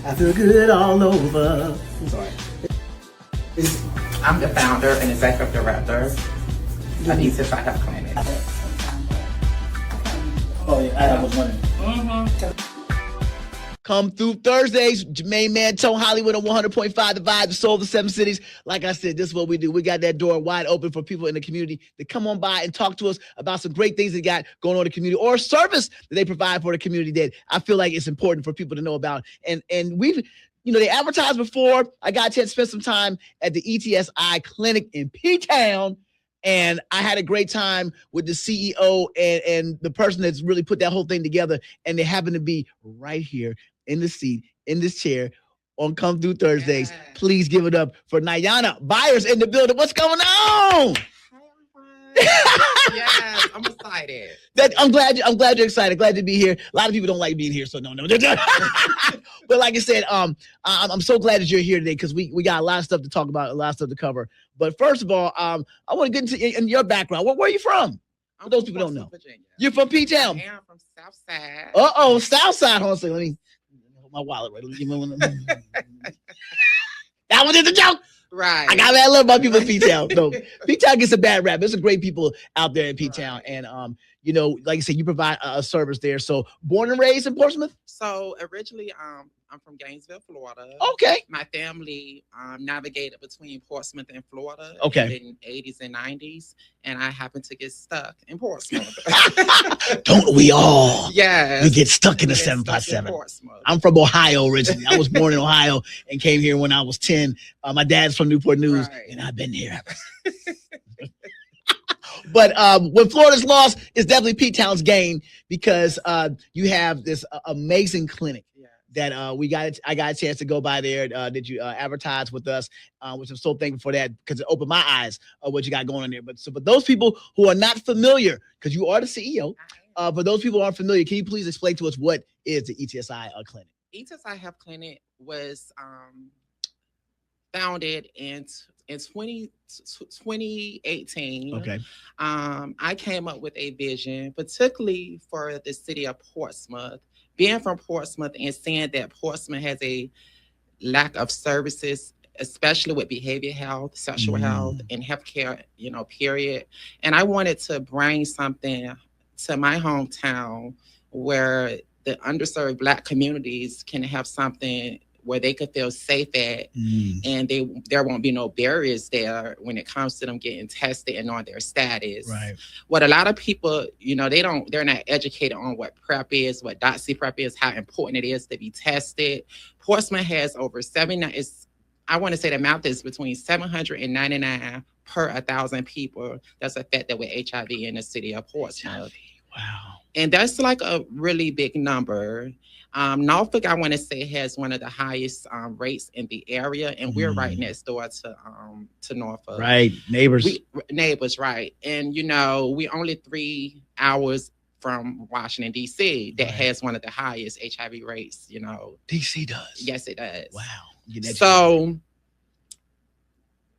I feel good all over. I'm sorry. I'm the founder and executive director of ETSI Health Clinic. Oh yeah, I was wondering. Come through Thursdays, Jermaine Man, Tone Hollywood on 100.5 The Vibe, the soul of the 7 cities. Like I said, this is what we do. We got that door wide open for people in the community to come on by and talk to us about some great things they got going on in the community or service that they provide for the community that I feel like it's important for people to know about. And we've, they advertised before. I got a chance to spend some time at the ETSI Clinic in P-Town. And I had a great time with the CEO and the person that's really put that whole thing together. And they happen to be right here in the seat, in this chair, on Come Through Thursdays. Yes. Please give it up for Nyonna Byers in the building. What's going on? Yes, I'm excited. I'm glad you're excited. Glad to be here. A lot of people don't like being here, so no. But like I said, I'm so glad that you're here today because we got a lot of stuff to talk about, a lot of stuff to cover. But first of all, I want to get into your background. Where are you from? For those people don't know. Virginia. You're from P-Town. I am from South Side. South Side. Hold on a second. Let me hold my wallet right. Let me give me one. That one is a joke. Right. I love my people in P-Town. No, P-Town gets a bad rap. There's some great people out there in P-Town. Right. And, like I said, you provide a service there. So born and raised in Portsmouth? So originally, I'm from Gainesville, Florida. Okay. My family navigated between Portsmouth and Florida in the 80s and 90s. And I happened to get stuck in Portsmouth. Don't we all? Yes. We get stuck in the 757. I'm from Ohio originally. I was born in Ohio and came here when I was 10. My dad's from Newport News, and I've been here. But when Florida's lost, it's definitely P-Town's gain because you have this amazing clinic that I got a chance to go by there. Did you advertise with us, which I'm so thankful for that because it opened my eyes of what you got going on there. But for those people who are not familiar, because you are the CEO, for those people who aren't familiar, can you please explain to us what is the ETSI Clinic? ETSI Health Clinic was founded in 2018. Okay. I came up with a vision, particularly for the city of Portsmouth. Being from Portsmouth and seeing that Portsmouth has a lack of services, especially with behavior health, sexual health, and healthcare, period. And I wanted to bring something to my hometown where the underserved Black communities can have something where they could feel safe at, and there won't be no barriers there when it comes to them getting tested and on their status. Right. What a lot of people, they're not educated on what PrEP is, what DOTC PrEP is, how important it is to be tested. Portsmouth has over 79. I want to say the amount is between 799 per 1,000 people that's affected with HIV in the city of Portsmouth. HIV. Wow. And that's like a really big number. Norfolk, I want to say, has one of the highest rates in the area, and we're right next door to Norfolk. Right, neighbors. Neighbors, right. And, we only 3 hours from Washington, D.C. that has one of the highest HIV rates, D.C. does? Yes, it does. Wow. So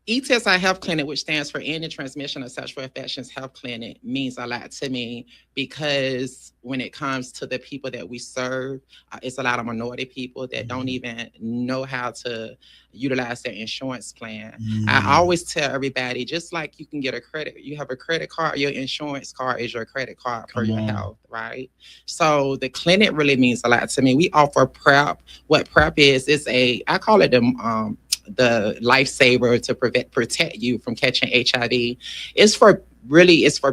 ETSI Health Clinic, which stands for End the Transmission of Sexual Infections Health Clinic, means a lot to me because when it comes to the people that we serve, it's a lot of minority people that don't even know how to utilize their insurance plan. I always tell everybody, just like you can get you have a credit card, your insurance card is your credit card for your health, right? So the clinic really means a lot to me. We offer PrEP. What PrEP is I call it the lifesaver to protect you from catching HIV. It's for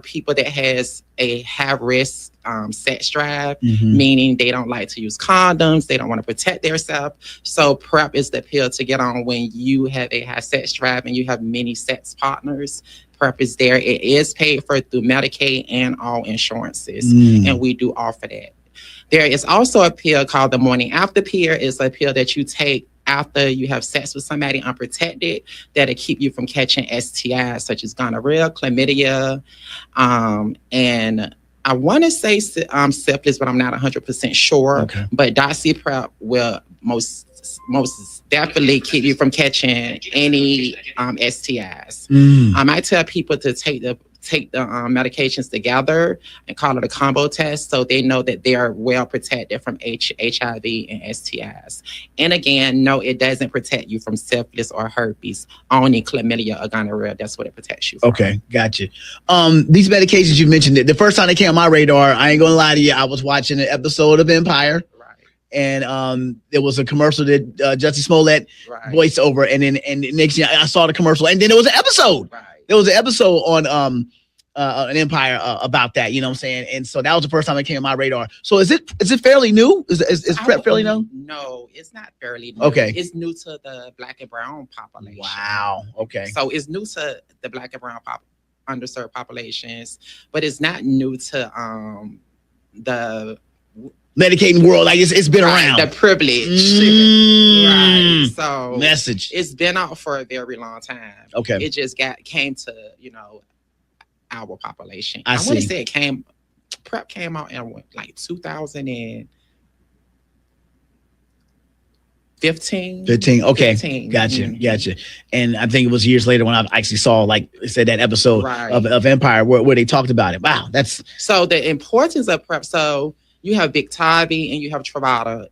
people that has a high risk sex drive, meaning they don't like to use condoms, they don't want to protect themselves. So PrEP is the pill to get on when you have a high sex drive and you have many sex partners. PrEP is there. It is paid for through Medicaid and all insurances, and we do offer that. There is also a pill called the morning after pill. It's a pill that you take after you have sex with somebody unprotected that'll keep you from catching STIs such as gonorrhea, chlamydia, and I want to say syphilis, but I'm not 100% sure. Okay. But DOTC PrEP will most definitely keep you from catching any STIs. I tell people to take take the medications together and call it a combo test, so they know that they are well protected from HIV and STIs. And again, no, it doesn't protect you from syphilis or herpes, only chlamydia or gonorrhea. That's what it protects you from. Okay, gotcha. These medications you mentioned, the first time they came on my radar, I ain't gonna lie to you, I was watching an episode of Empire. And there was a commercial that Jussie Smollett voiced over, and next year I saw the commercial, and then there was an episode. Right. There was an episode on an Empire about that. You know what I'm saying? And so that was the first time it came on my radar. So is it fairly new? Is PrEP fairly new? No, it's not fairly new. Okay, it's new to the Black and brown population. Wow. Okay. So it's new to the Black and brown underserved populations, but it's not new to the medicating world. Like it's been around. The privilege. Right. So message. It's been out for a very long time. Okay. It just came to, our population. I want to say PrEP came out in like 2015. 15. Okay. 15. Gotcha. Mm-hmm. Gotcha. And I think it was years later when I actually saw, like I said, that episode of Empire where they talked about it. Wow. That's so the importance of PrEP. So you have Biktarvy and you have Truvada.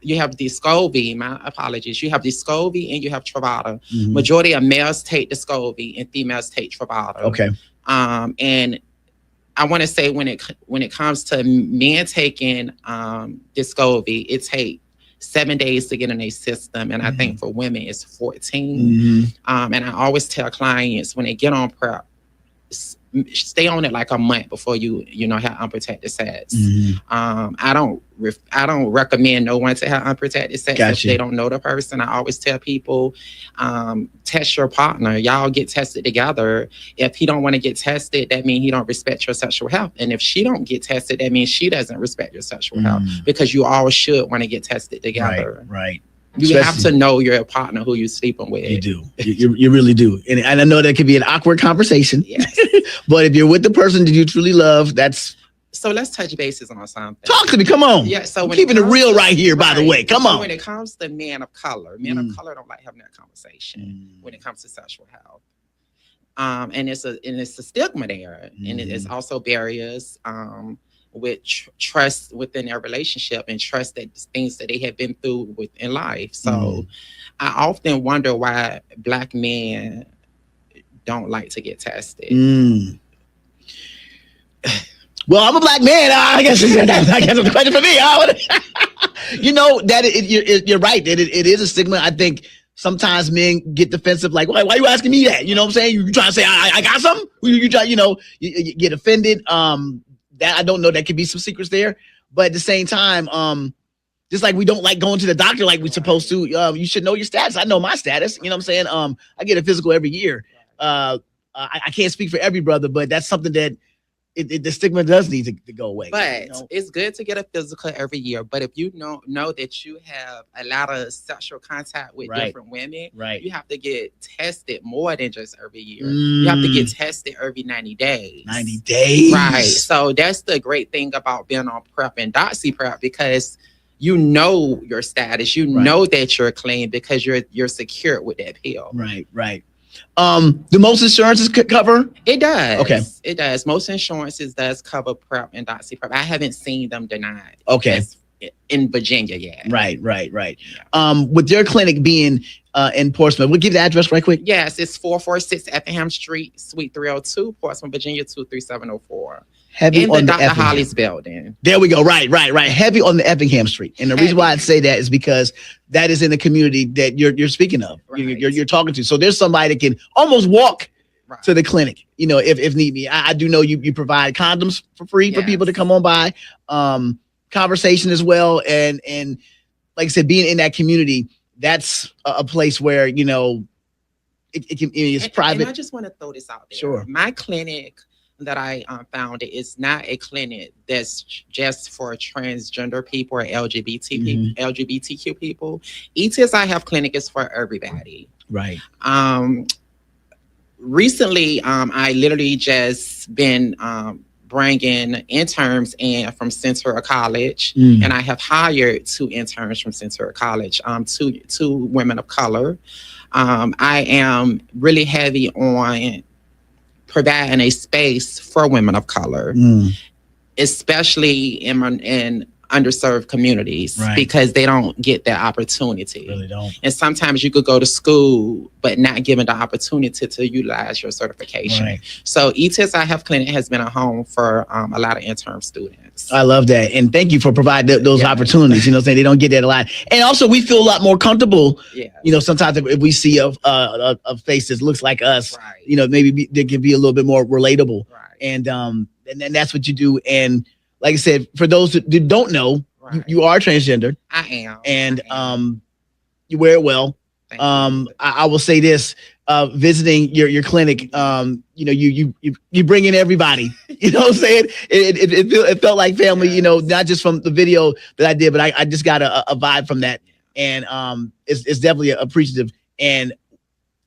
You have Descovy. My apologies. You have Descovy and you have Truvada. Mm-hmm. Majority of males take Descovy and females take Truvada. Okay. And I want to say when it comes to men taking Descovy, it takes 7 days to get in a system, and I think for women it's 14. And I always tell clients when they get on PrEP, stay on it like a month before you have unprotected sex. I don't recommend no one to have unprotected sex if they don't know the person. I always tell people, test your partner. Y'all get tested together. If he don't want to get tested, that means he don't respect your sexual health. And if she don't get tested, that means she doesn't respect your sexual health, because you all should want to get tested together. Right. You have to know your partner who you're sleeping with. You do. You really do. And I know that can be an awkward conversation. Yes. But if you're with the person that you truly love, that's... So let's touch bases on something. Talk to me. Come on. Yeah. So I'm keeping it real right here, by the way. Come on. When it comes to men of color don't like having that conversation when it comes to sexual health. And it's a stigma there. And it is also barriers with trust within their relationship and trust that things that they have been through in life. So I often wonder why Black men don't like to get tested. Well, I'm a Black man. I guess that's a question for me. You're right. It is a stigma. I think sometimes men get defensive, like, why are you asking me that? You know what I'm saying? You trying to say I got something? You get offended. That I don't know. That could be some secrets there, but at the same time, just like we don't like going to the doctor like we're supposed to. You should know your status. I know my status. You know what I'm saying? I get a physical every year. I can't speak for every brother, but that's something that the stigma does need to go away. But it's good to get a physical every year. But if you know that you have a lot of sexual contact with different women, you have to get tested more than just every year. You have to get tested every 90 days. 90 days. Right. So that's the great thing about being on PrEP and Doxy PrEP, because you know your status. You know that you're clean because you're secure with that pill. Right. Do most insurances cover? It does. Okay. It does. Most insurances does cover PrEP and Doxy PrEP. I haven't seen them denied. Okay. In Virginia yet. Right. Yeah. With your clinic being in Portsmouth, we'll give the address right quick. Yes, it's 446 Effingham Street, Suite 302, Portsmouth, Virginia 23704. Heavy in on the the Dr. Holly's building. There we go. Right. Heavy on the Effingham Street. And the reason why I'd say that is because that is in the community that you're speaking of. Right. You're talking to. So there's somebody that can almost walk to the clinic, if need be. I do know you provide condoms for free for people to come on by. Conversation as well. And like I said, being in that community, that's a place where, it's private. And I just want to throw this out there. Sure. My clinic that I founded is not a clinic that's just for transgender people or LGBTQ people. ETSI Health Clinic is for everybody. Right. Recently, I literally just been bringing interns in from Centura College, and I have hired 2 interns from Centura College, two women of color. I am really heavy on providing a space for women of color, especially in underserved communities, Right. because they don't get that opportunity. Really don't. And sometimes you could go to school, but not given the opportunity to utilize your certification. Right. So ETSI Health Clinic has been a home for a lot of intern students. I love that. And thank you for providing those opportunities. You know what I'm saying? They don't get that a lot. And also we feel a lot more comfortable. Yeah. You know, sometimes if we see a face that looks like us, Right. you know, maybe they can be a little bit more relatable. Right. And then that's what you do. And like I said, for those that don't know, Right. you are transgender. I am. And I am. you wear it well. Thank you. I will say this, visiting your clinic, you know, you bring in everybody, you know what I'm saying? It felt like family, you know, not just from the video that I did, but I just got a vibe from that. And it's definitely appreciative. And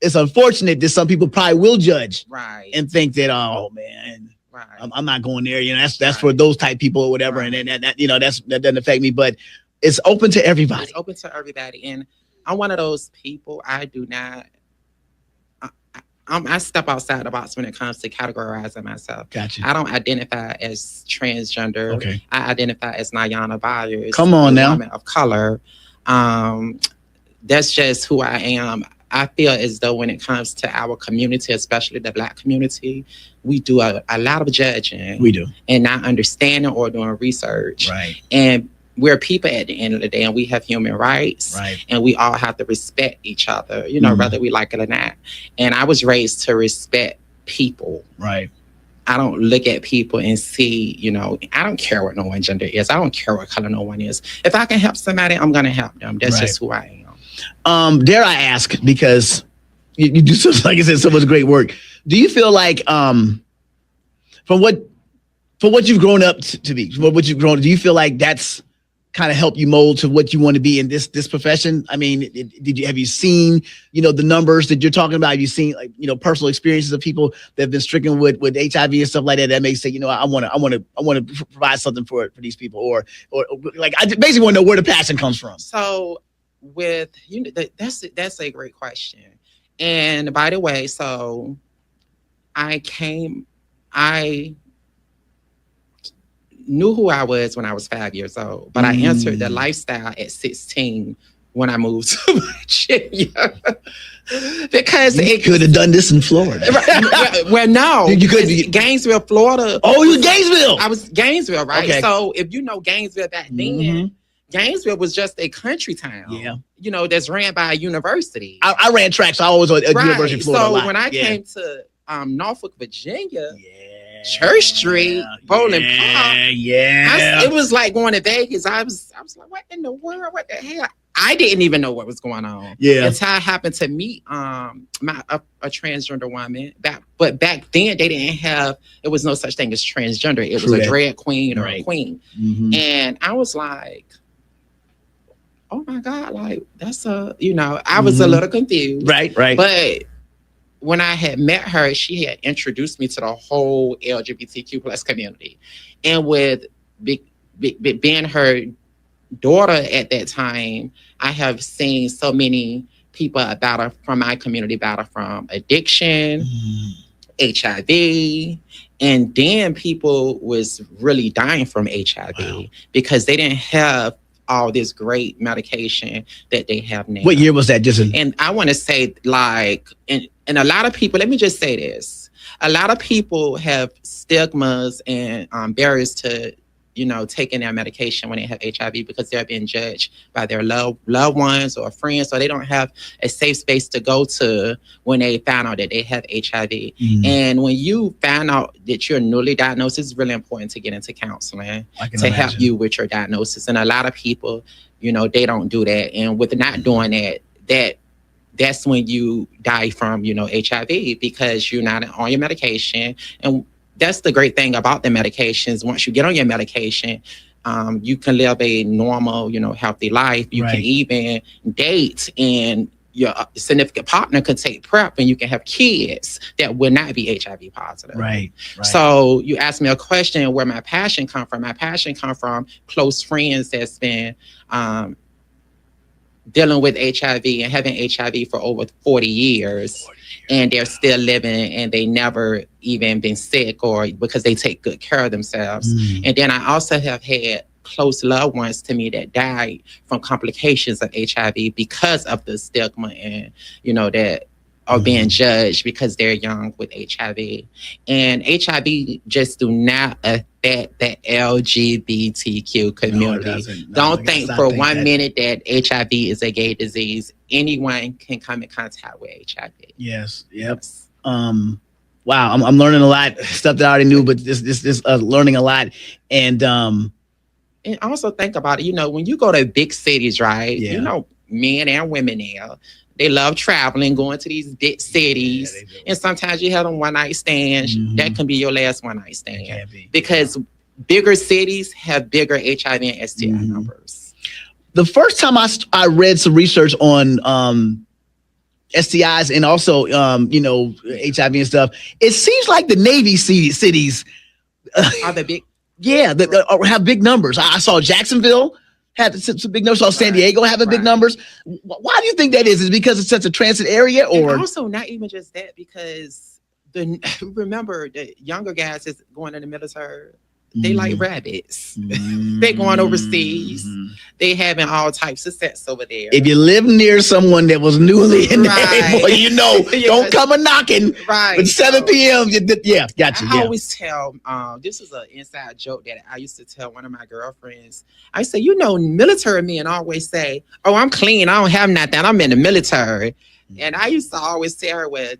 it's unfortunate that some people probably will judge Right. and think that, oh man, Right. I'm not going there. You know, that's Right. for those type people or whatever. Right. And then that, you know, that doesn't affect me, but it's open to everybody. It's open to everybody. And I'm one of those people, I do not, I step outside the box when it comes to categorizing myself. Gotcha. I don't identify as transgender. Okay. I identify as Nyonna Byers. Come on a now. woman of color. That's just who I am. I feel as though when it comes to our community, especially the Black community, we do a lot of judging. We do. And not understanding or doing research. Right. And we're people at the end of the day, and we have human rights. Right. And we all have to respect each other, you know, whether we like it or not. And I was raised to respect people. Right. I don't look at people and see, you know, I don't care what no one gender is. I don't care what color no one is. If I can help somebody, I'm going to help them. That's just who I am. Dare I ask, because you do so, like I said, so much great work. Do you feel like, from what you've grown up to be, from what you've grown, do you feel like that's kind of helped you mold to what you want to be in this profession? I mean, have you seen, you know, the numbers that you're talking about? Have you seen, like, you know, personal experiences of people that have been stricken with HIV and stuff like that, that may say, you know, I want to provide something for these people, or like, I basically want to know where the passion comes from. So with, you know, that's a great question. And by the way, so I knew who I was when I was 5 years old, but I entered the lifestyle at 16 when I moved to Virginia. Because you could have done this in Florida. Well, no, you could Gainesville, Florida. Oh, you Gainesville. I was Gainesville, right? Okay. So if you know Gainesville back then, Gainesville was just a country town. Yeah. You know, that's ran by a university. I ran track, so I was at University of Florida. So when I came to Norfolk, Virginia, Church Street, Bowling Park. It was like going to Vegas. I was like, what in the world? What the hell? I didn't even know what was going on. Yeah. Until I happened to meet a transgender woman. But back then they didn't have, it was no such thing as transgender. It was a drag queen or a queen. And I was like, oh my God, like that's I was a little confused. Right. But when I had met her, she had introduced me to the whole LGBTQ plus community. And with being her daughter at that time, I have seen so many people from my community battle from addiction, HIV, and then people was really dying from HIV because they didn't have all this great medication that they have now. What year was that? And I want to say, like, and a lot of people, let me just say this. A lot of people have stigmas and barriers to, you know, taking their medication when they have HIV because they're being judged by their loved ones or friends, so they don't have a safe space to go to when they find out that they have HIV. And when you find out that you're newly diagnosed, it's really important to get into counseling to help you with your diagnosis. And a lot of people, you know, they don't do that. And with not doing that, that's when you die from, you know, HIV because you're not on your medication. And that's the great thing about the medications. Once you get on your medication, you can live a normal, you know, healthy life. You can even date, and your significant partner can take PrEP, and you can have kids that will not be HIV positive. Right. So you asked me a question where my passion come from. My passion come from close friends that's been dealing with HIV and having HIV for over 40 years. And they're still living and they never even been sick or because they take good care of themselves. And then I also have had close loved ones to me that died from complications of HIV because of the stigma and, that are being judged because they're young with HIV. And HIV just do not affect the LGBTQ community. Don't think for 1 minute that HIV is a gay disease. Anyone can come in contact with HIV. Yes. Yep. Yes. Wow. I'm learning a lot, stuff that I already knew, but this learning a lot. And also think about it, when you go to big cities, right? Men and women now, they love traveling, going to these big cities. And sometimes you have them one night stands. That can be your last one night stand. Because bigger cities have bigger HIV and STI numbers. The first time I read some research on STIs and also, HIV and stuff, it seems like the Navy cities are the big. Yeah, have big numbers. I saw Jacksonville had some big numbers. I saw San Diego having big numbers. Why do you think that is? Is it because it's such a transit area, or and also not even just that? Because remember the younger guys is going in the military. They like rabbits. They going overseas. They having all types of sex over there. If you live near someone that was newly in there, boy, don't come a knocking. Right. But 7 p.m. Gotcha. I always tell, this is an inside joke that I used to tell one of my girlfriends. I say, military men always say, "Oh, I'm clean. I don't have nothing. I'm in the military." And I used to always tell her, well,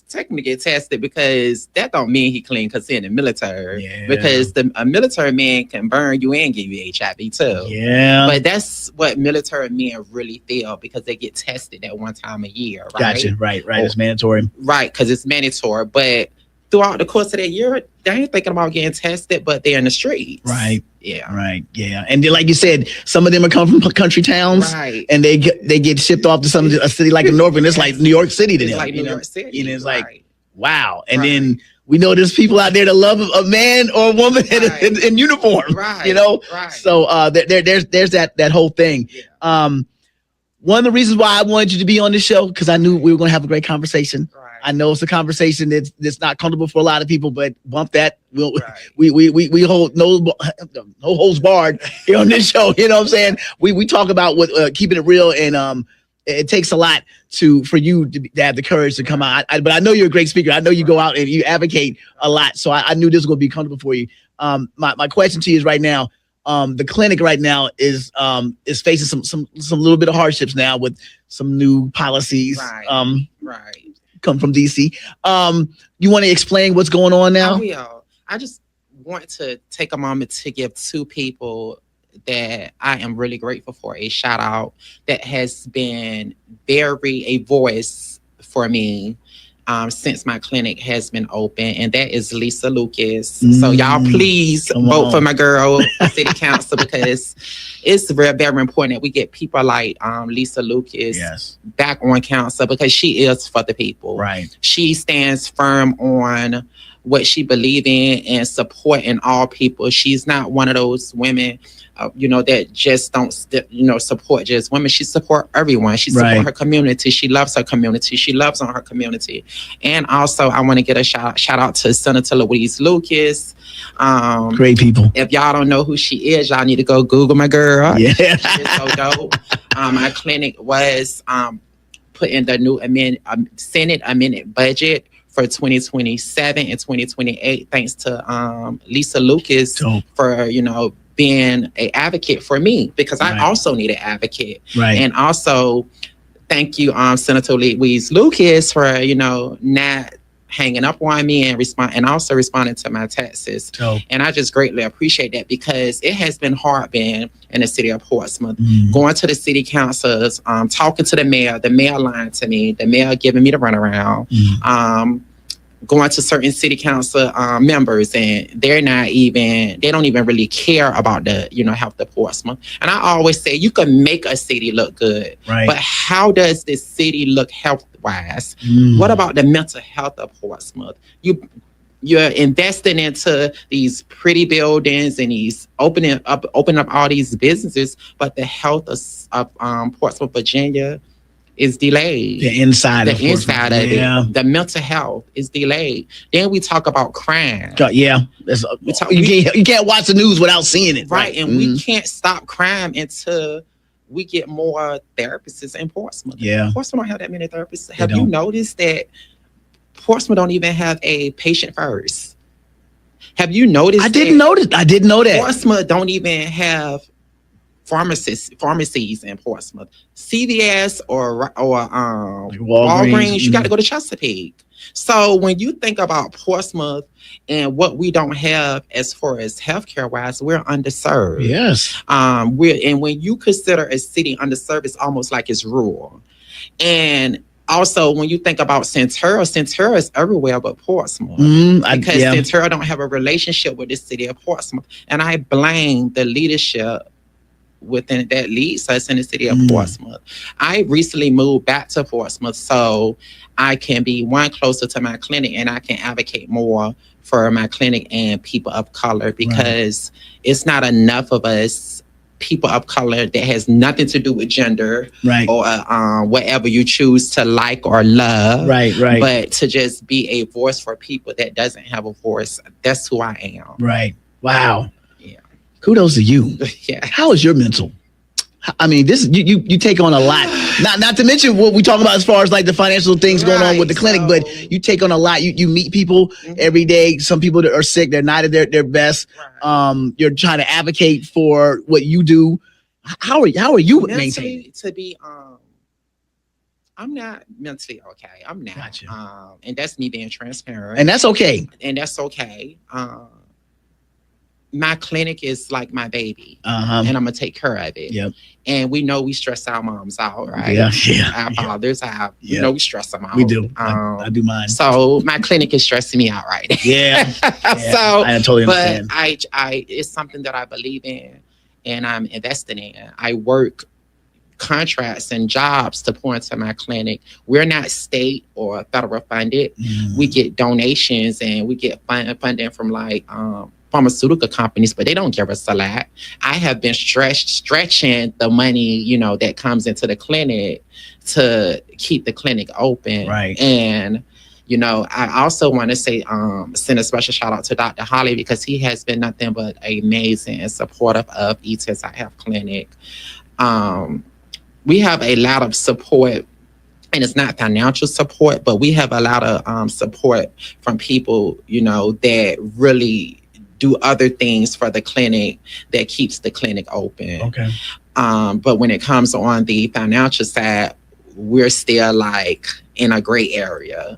take him to get tested because that don't mean he clean because he's in the military. Yeah. Because a military man can burn you and give you HIV too. Yeah. But that's what military men really feel because they get tested at one time a year, right? Gotcha. Right. It's mandatory. Right, because it's mandatory. But throughout the course of that year, they ain't thinking about getting tested, but they're in the streets. Right. Yeah. Right. Yeah. And then, like you said, some of them are come from country towns, right? And they get shipped off to a city like North, and it's like New York City to them. Like New York City. And it's like, wow. And then we know there's people out there that love a man or a woman in uniform. Right. Right. So there's that whole thing. Yeah. One of the reasons why I wanted you to be on this show because I knew we were going to have a great conversation. Right. I know it's a conversation that's not comfortable for a lot of people, but bump that. We hold no holds barred here on this show. You know what I'm saying? We talk about what keeping it real, and it takes a lot for you to have the courage to come out. But I know you're a great speaker. I know you go out and you advocate a lot. So I knew this was going to be comfortable for you. My question to you is right now. The clinic right now is facing some little bit of hardships now with some new policies. Right. Come from DC. You want to explain what's going on now? I will. I just want to take a moment to give two people that I am really grateful for a shout out that has been a voice for me since my clinic has been open, and that is Lisa Lucas. So y'all please vote for my girl, city council, because it's very, very important that we get people like Lisa Lucas back on council because she is for the people. Right. She stands firm on what she believes in and supporting all people. She's not one of those women that just don't, support just women. She support everyone. She support her community. She loves her community. She loves on her community. And also, I want to get a shout out to Senator Louise Lucas. Great people. If y'all don't know who she is, y'all need to go Google my girl. Yeah. She's so dope. My clinic was put in the new Senate amended budget for 2027 and 2028, thanks to Lisa Lucas for, being an advocate for me, because I also need an advocate. Right. And also, thank you, Senator Louise Lucas, for, not hanging up on me and also responding to my texts. And I just greatly appreciate that, because it has been hard being in the city of Portsmouth, going to the city councils, talking to the mayor lying to me, the mayor giving me the runaround, going to certain city council members, and they don't even really care about the, health of Portsmouth. And I always say, you can make a city look good, but how does this city look health-wise? What about the mental health of Portsmouth? you're investing into these pretty buildings and these opening up all these businesses, but the health of Portsmouth, Virginia is delayed. The inside of it, the mental health is delayed. Then we talk about crime. Yeah, you can't watch the news without seeing it, right? And we can't stop crime until we get more therapists in Portsmouth. Yeah, Portsmouth don't have that many therapists. Have you noticed that Portsmouth don't even have a patient first? Have you noticed? I didn't know that. Portsmouth don't even have pharmacies in Portsmouth. CVS or Walgreens, you got to go to Chesapeake. So when you think about Portsmouth and what we don't have as far as healthcare wise, we're underserved. Yes. And when you consider a city underserved, it's almost like it's rural. And also, when you think about Centura is everywhere but Portsmouth, because Centura don't have a relationship with the city of Portsmouth. And I blame the leadership within that leads us in the city of Portsmouth. I recently moved back to Portsmouth so I can be closer to my clinic, and I can advocate more for my clinic and people of color, because it's not enough of us people of color that has nothing to do with gender or whatever you choose to like or love, but to just be a voice for people that doesn't have a voice. That's who I am. Right. Wow. Kudos to you. Yeah. How is your mental? I mean, this you take on a lot. Not to mention what we talk about as far as like the financial things going on with the clinic, but you take on a lot. You meet people every day. Some people that are sick, they're not at their best. You're trying to advocate for what you do. How are you maintaining? To be I'm not mentally okay. I'm not. Gotcha. And that's me being transparent. And that's okay. My clinic is like my baby, and I'm gonna take care of it. Yep. And we know we stress our moms out, right? Yeah. Our fathers out. You know we stress them out. We do. I do mine. So my clinic is stressing me out right now. Yeah. So I totally understand. But I it's something that I believe in, and I'm investing in. I work contracts and jobs to pour into my clinic. We're not state or federal funded. We get donations and we get funding from like pharmaceutical companies, but they don't give us a lot. I have been stretching the money, that comes into the clinic to keep the clinic open. Right. And, I also want to say, send a special shout out to Dr. Holly, because he has been nothing but amazing and supportive of ETSI Health Clinic. We have a lot of support, and it's not financial support, but we have a lot of support from people, that really do other things for the clinic that keeps the clinic open. Okay. But when it comes on the financial side, we're still like in a gray area,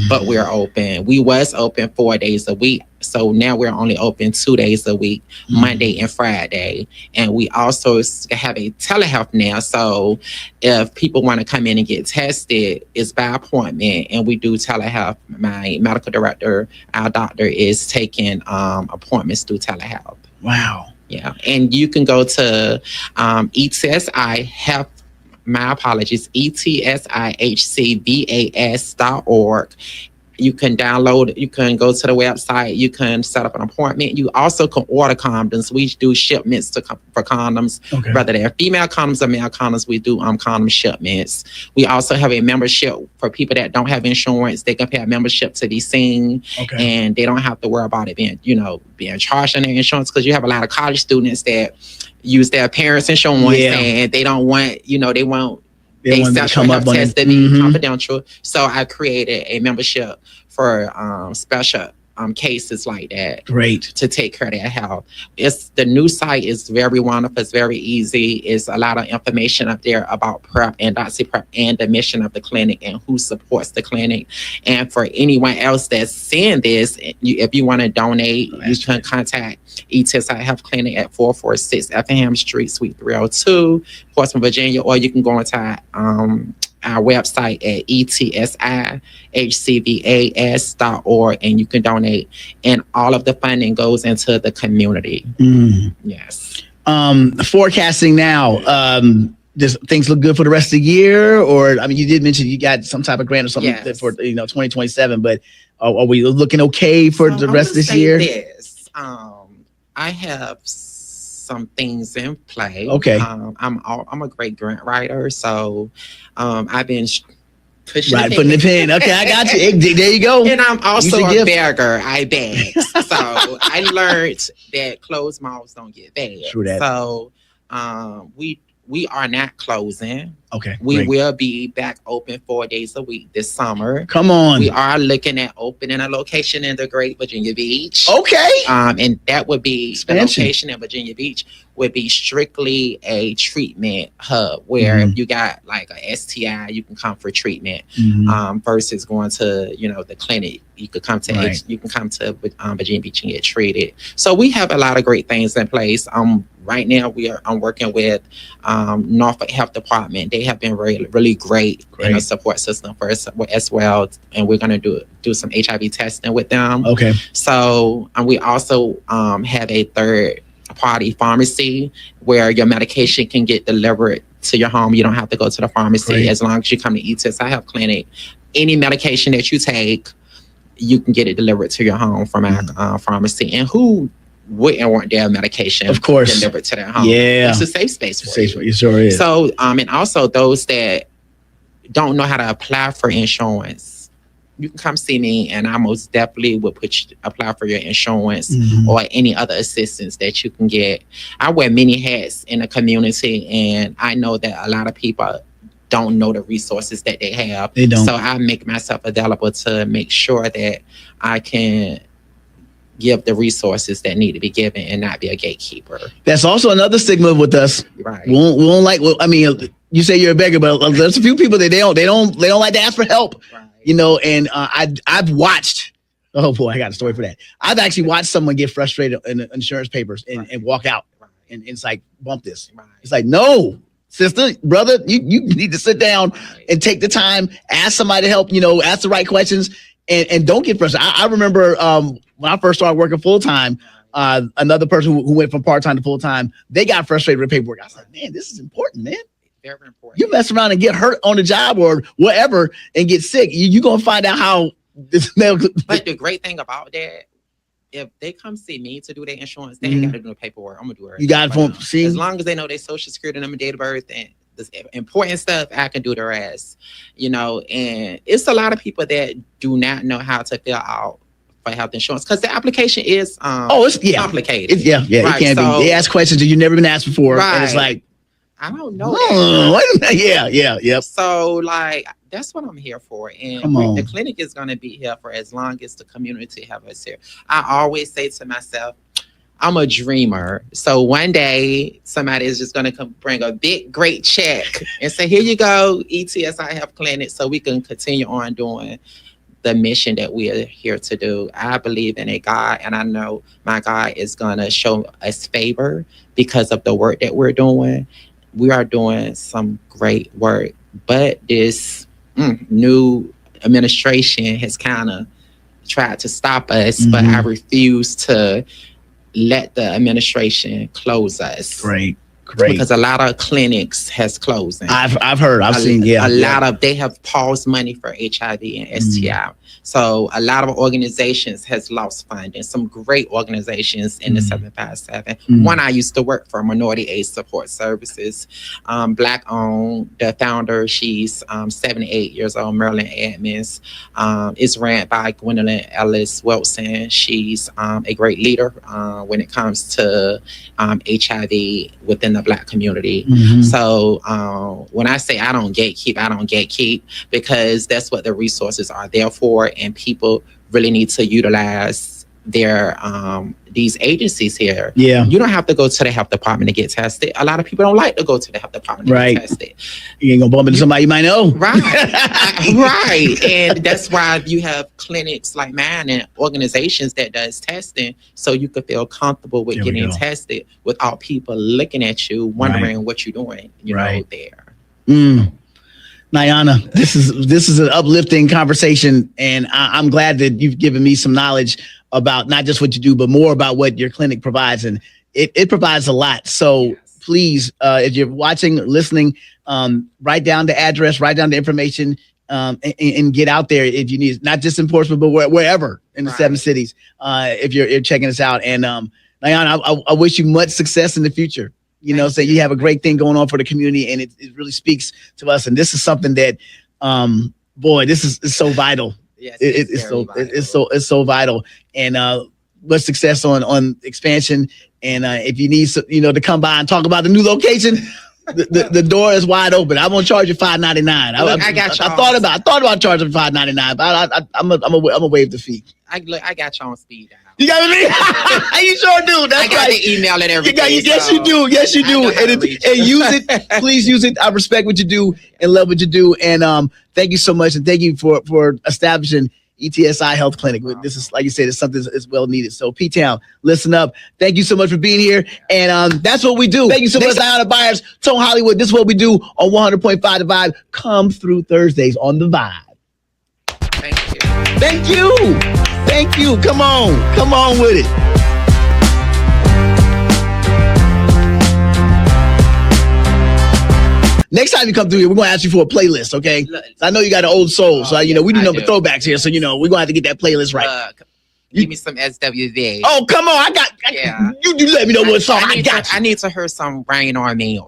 but we're open. We was open 4 days a week. So now we're only open 2 days a week, Monday and Friday. And we also have a telehealth now. So if people want to come in and get tested, it's by appointment, and we do telehealth. My medical director, our doctor, is taking appointments through telehealth. Wow. Yeah. And you can go to ETSI Health. My apologies, ETSIHCVAS.org. You can download, you can go to the website, you can set up an appointment. You also can order condoms. We do shipments for condoms, whether they're female condoms or male condoms. We do condom shipments. We also have a membership for people that don't have insurance. They can pay a membership to be seen, and they don't have to worry about it being charged on their insurance, because you have a lot of college students that use their parents' insurance and they don't want, they sexual health tests to be confidential. So I created a membership for special cases like that. Great. To take care of their health. The new site is very wonderful. It's very easy. It's a lot of information up there about PrEP and DoxyPrep and the mission of the clinic and who supports the clinic. And for anyone else that's seeing this, if you want to donate, you can contact ETSI Health Clinic at 446 Effingham Street, Suite 302, Portsmouth, Virginia, or you can go into our website at ETSIHCVAS.org, and you can donate. And all of the funding goes into the community. Yes. Forecasting now. Does things look good for the rest of the year? Or, I mean, you did mention you got some type of grant or something for 2027, but Are we looking okay for So the I'm rest of gonna this say year? this. I have some things in play. Okay. I'm a great grant writer, so I've been pushing Right, the putting the pen. pen. Okay, I got you. Hey, there you go. And I'm also Use a your gift. beggar. I beg. So I learned that closed mouths don't get fed. True that. So we are not closing. Okay, We great. will be back open 4 days a week this summer. Come on. We are looking at opening a location in the Great Virginia Beach. Okay. And that would be Expansion. the location in Virginia Beach would be strictly a treatment hub where if you got like a STI, you can come for treatment. Versus going to the clinic, you could come to Virginia Beach and get treated. So we have a lot of great things in place. Right now I'm working with Norfolk Health Department. They have been really, really great in a support system for us as well, and we're going to do some HIV testing with them. Okay. So we also have a third-party pharmacy where your medication can get delivered to your home. You don't have to go to the pharmacy as long as you come to ETSI Health Clinic. Any medication that you take, you can get it delivered to your home from our pharmacy. And who wouldn't want their medication of course delivered to their home? Yeah, it's a safe space for you. It sure is. So and also those that don't know how to apply for insurance, you can come see me, and I most definitely will apply for your insurance or any other assistance that you can get. I wear many hats in the community, and I know that a lot of people don't know the resources that they have. They don't. So I make myself available to make sure that I can give the resources that need to be given and not be a gatekeeper. That's also another stigma with us. Right. We won't like. Well, I mean, you say you're a beggar, but there's a few people that they don't like to ask for help. Right. And I've watched. Oh boy, I got a story for that. I've actually watched someone get frustrated in the insurance papers and walk out, and it's like, bump this. Right. It's like, no, sister, brother, you need to sit down and take the time, ask somebody to help. Ask the right questions, and don't get frustrated. I remember when I first started working full time. Another person who went from part time to full time, they got frustrated with paperwork. I was like, man, this is important, man. Very important. You mess around and get hurt on the job or whatever and get sick. You're going to find out how this. But the great thing about that, if they come see me to do their insurance, they ain't got to do the paperwork. I'm going to do it. You got to see. As long as they know their social security number, date of birth, and the important stuff, I can do the rest. And it's a lot of people that do not know how to fill out for health insurance because the application is it's complicated. Right, it can be. They ask questions that you've never been asked before, and it's like, I don't know. Yep. So that's what I'm here for, and the clinic is going to be here for as long as the community have us here. I always say to myself, I'm a dreamer. So one day somebody is just going to come bring a big, great check and say, here you go, ETSI Health Clinic, so we can continue on doing the mission that we are here to do. I believe in a God, and I know my God is going to show us favor because of the work that we're doing. We are doing some great work, but this new administration has kind of tried to stop us, but I refuse to let the administration close us. Great. Because a lot of clinics has closing. I've heard. I've seen. A lot of they have paused money for HIV and STI. So a lot of organizations has lost funding. Some great organizations in the 757. One I used to work for, Minority Aid Support Services, Black owned. The founder, she's 78 years old, Marilyn Edmonds. Is ran by Gwendolyn Ellis Wilson. She's a great leader when it comes to HIV within the Black community. So when I say I don't gatekeep because that's what the resources are there for, and people really need to utilize their these agencies here. You don't have to go to the health department to get tested. A lot of people don't like to go to the health department to get tested. You ain't gonna bump into somebody you might know. Right. And that's why you have clinics like mine and organizations that does testing, so you could feel comfortable with getting tested without people looking at you wondering what you're doing, there. Nyonna, this is an uplifting conversation, and I'm glad that you've given me some knowledge about not just what you do, but more about what your clinic provides, and it provides a lot. So please, if you're watching, listening, write down the address, write down the information. and get out there if you need, not just in Portsmouth, but wherever in the 7 cities. If you're checking us out, and Nyonna, I wish you much success in the future. You know, you have a great thing going on for the community, and it really speaks to us. And this is something that, boy, this is so vital. Yes, it's so vital. And much success on expansion. And if you need, to come by and talk about the new location, the door is wide open. I won't charge you $5.99. I got you. I thought about charging $5.99, but I'm gonna waive the fee. I got you on speed dial. You got me? You sure do. That's I got the email and everything. Yes, you do. Yes, you do. And use it. Please use it. I respect what you do and love what you do. And thank you so much. And thank you for establishing ETSI Health Clinic. This is, like you said, it's something that's well needed. So P-Town, listen up. Thank you so much for being here. And that's what we do. Thank you so much, Nyonna Byers, Tone Hollywood. This is what we do on 100.5 The Vibe. Come through Thursdays on The Vibe. Thank you. Thank you. Thank you. Come on with it. Next time you come through here, we're going to ask you for a playlist, okay? I know you got an old soul, so, we do number throwbacks here, so, we're going to have to get that playlist right. Give me some SWV. Oh, come on. You let me know what song I got you. I need to hear some Rain on Me.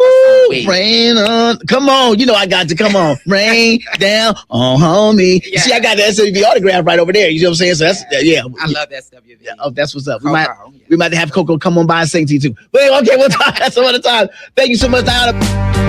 Rain on. Come on. I got to. Come on. Rain down on me. Yeah. See, I got the SWV autograph right over there. You know what I'm saying? So that's, I love SWV. Yeah, oh, that's what's up. We might have Coco come on by and sing to you, too. But okay, we'll talk. That's some other time. Thank you so much, Nyonna.